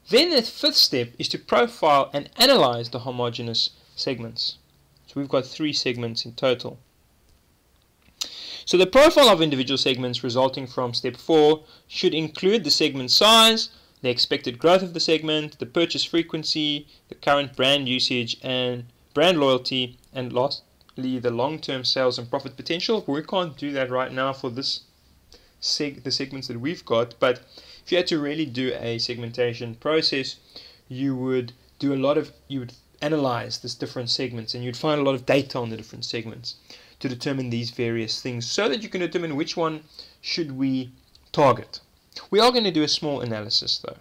Then the fifth step is to profile and analyze the homogeneous segments. So we've got 3 segments in total. So the profile of individual segments resulting from step 4 should include the segment size, the expected growth of the segment, the purchase frequency, the current brand usage and brand loyalty, and lastly the long-term sales and profit potential. We can't do that right now for this the segments that we've got, but if you had to really do a segmentation process, you would analyze these different segments and you'd find a lot of data on the different segments to determine these various things so that you can determine which one should we target. We are going to do a small analysis though.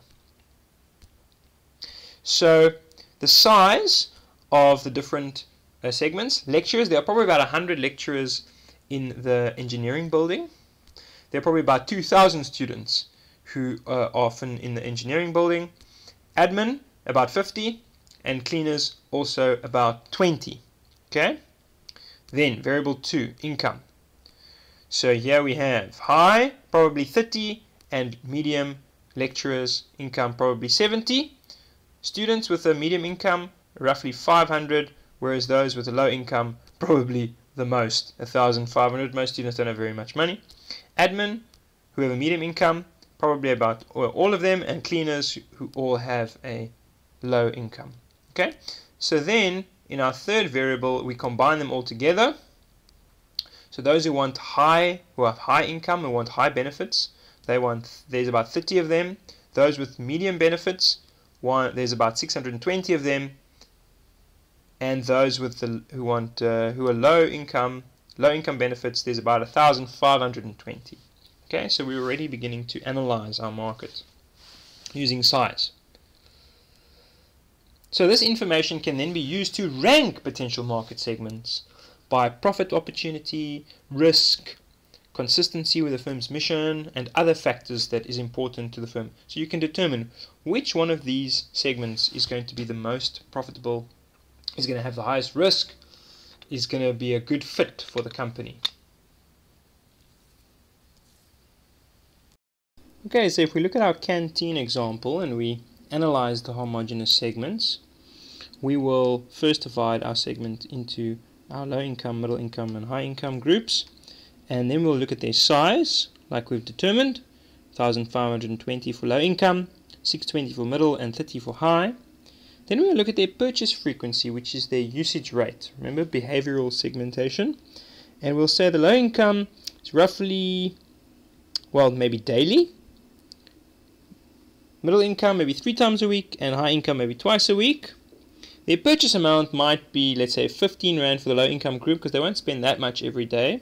So the size of the different segments, lecturers, there are probably about 100 lecturers in the engineering building. There are probably about 2,000 students who are often in the engineering building. Admin, about 50, and cleaners also about 20. Okay? Then variable 2, income. So here we have high, probably 30, and medium lecturers, income probably 70. Students with a medium income, roughly 500, whereas those with a low income, probably the most, 1,500. Most students don't have very much money. Admin, who have a medium income, probably about all of them, and cleaners who all have a low income. Okay, so then in our third variable we combine them all together. So those who have high income, who want high benefits, there's about 30 of them. Those with medium benefits, there's about 620 of them, and those with who are low income benefits, there's about 1,520. Okay, so we're already beginning to analyze our market using size. So this information can then be used to rank potential market segments by profit opportunity, risk, consistency with the firm's mission, and other factors that is important to the firm. So you can determine which one of these segments is going to be the most profitable, is going to have the highest risk, is going to be a good fit for the company. Okay, so if we look at our canteen example and we analyze the homogeneous segments, we will first divide our segment into our low income, middle income and high income groups, and then we'll look at their size like we've determined, 1,520 for low income, 620 for middle and 30 for high. Then we'll look at their purchase frequency, which is their usage rate. Remember, behavioral segmentation. And we'll say the low income is roughly, well, maybe daily. Middle income maybe 3 times a week, and high income maybe twice a week. Their purchase amount might be, let's say, 15 Rand for the low income group because they won't spend that much every day.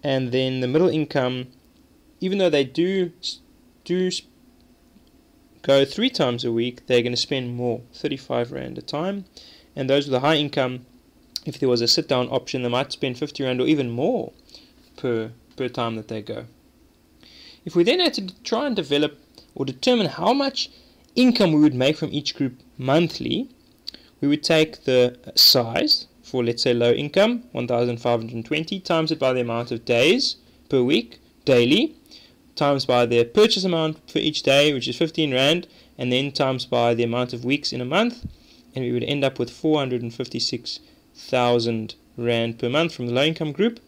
And then the middle income, even though they do go 3 times a week, they're going to spend more, 35 Rand a time. And those with a high income, if there was a sit down option, they might spend 50 Rand or even more per time that they go. If we then had to try and develop or determine how much income we would make from each group monthly, we would take the size for, let's say, low income, 1,520, times it by the amount of days per week, daily, times by their purchase amount for each day, which is 15 Rand, and then times by the amount of weeks in a month, and we would end up with 456,000 Rand per month from the low income group.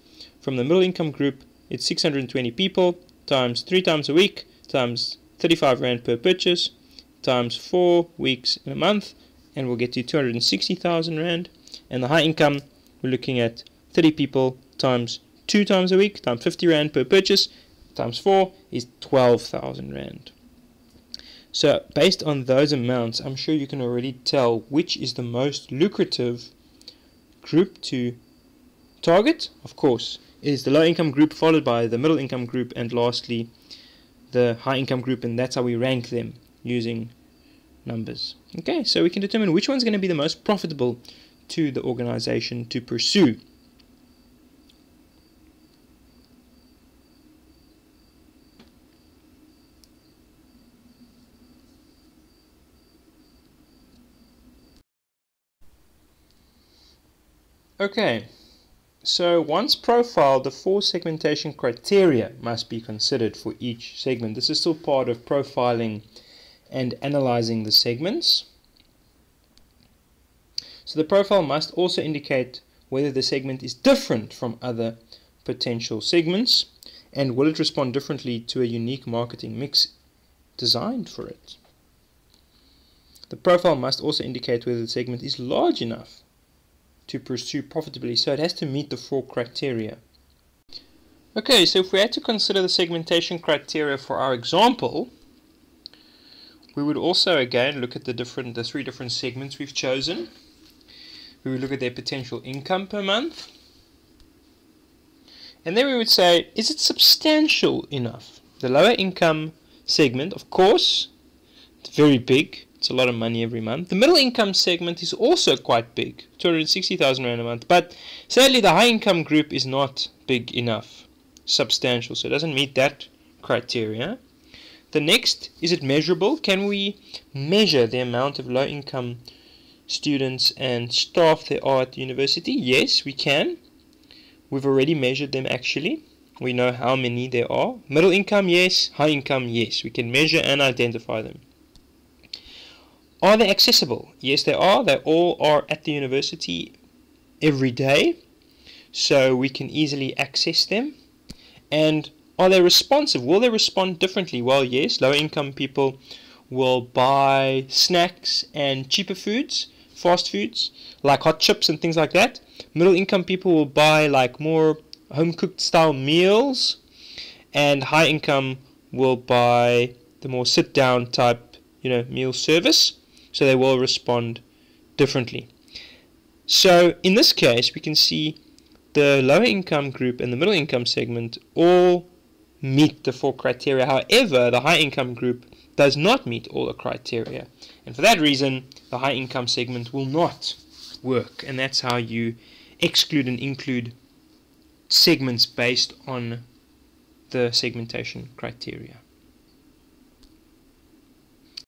From the middle income group, it's 620 people, times 3 times a week, times 35 Rand per purchase, times 4 weeks in a month, and we'll get to 260,000 Rand. And the high income, we're looking at 30 people times 2 times a week, times 50 Rand per purchase, times 4 is 12,000 Rand. So based on those amounts, I'm sure you can already tell which is the most lucrative group to target. Of course, it is the low income group, followed by the middle income group, and lastly the high income group, and that's how we rank them using numbers. Okay, so we can determine which one's going to be the most profitable to the organization to pursue. Okay, so once profiled, the 4 segmentation criteria must be considered for each segment. This is still part of profiling and analyzing the segments. So the profile must also indicate whether the segment is different from other potential segments, and will it respond differently to a unique marketing mix designed for it. The profile must also indicate whether the segment is large enough to pursue profitably, so it has to meet the 4 criteria. Okay, so if we had to consider the segmentation criteria for our example, we would also again look at the 3 different segments we've chosen. We would look at their potential income per month, and then we would say, is it substantial enough? The lower income segment, of course, it's very big. It's a lot of money every month. The middle income segment is also quite big, 260,000 Rand a month. But sadly, the high income group is not big enough, substantial. So it doesn't meet that criteria. The next, is it measurable? Can we measure the amount of low income students and staff there are at the university? Yes, we can. We've already measured them actually. We know how many there are. Middle income, yes. High income, yes. We can measure and identify them. Are they accessible? Yes, they are. They all are at the university every day, so we can easily access them. And are they responsive? Will they respond differently? Well, yes. Lower income people will buy snacks and cheaper foods, fast foods, like hot chips and things like that. Middle income people will buy like more home-cooked style meals, and high income will buy the more sit-down type, meal service. So they will respond differently. So in this case, we can see the lower income group and the middle income segment all meet the 4 criteria. However, the high income group does not meet all the criteria. And for that reason, the high income segment will not work. And that's how you exclude and include segments based on the segmentation criteria.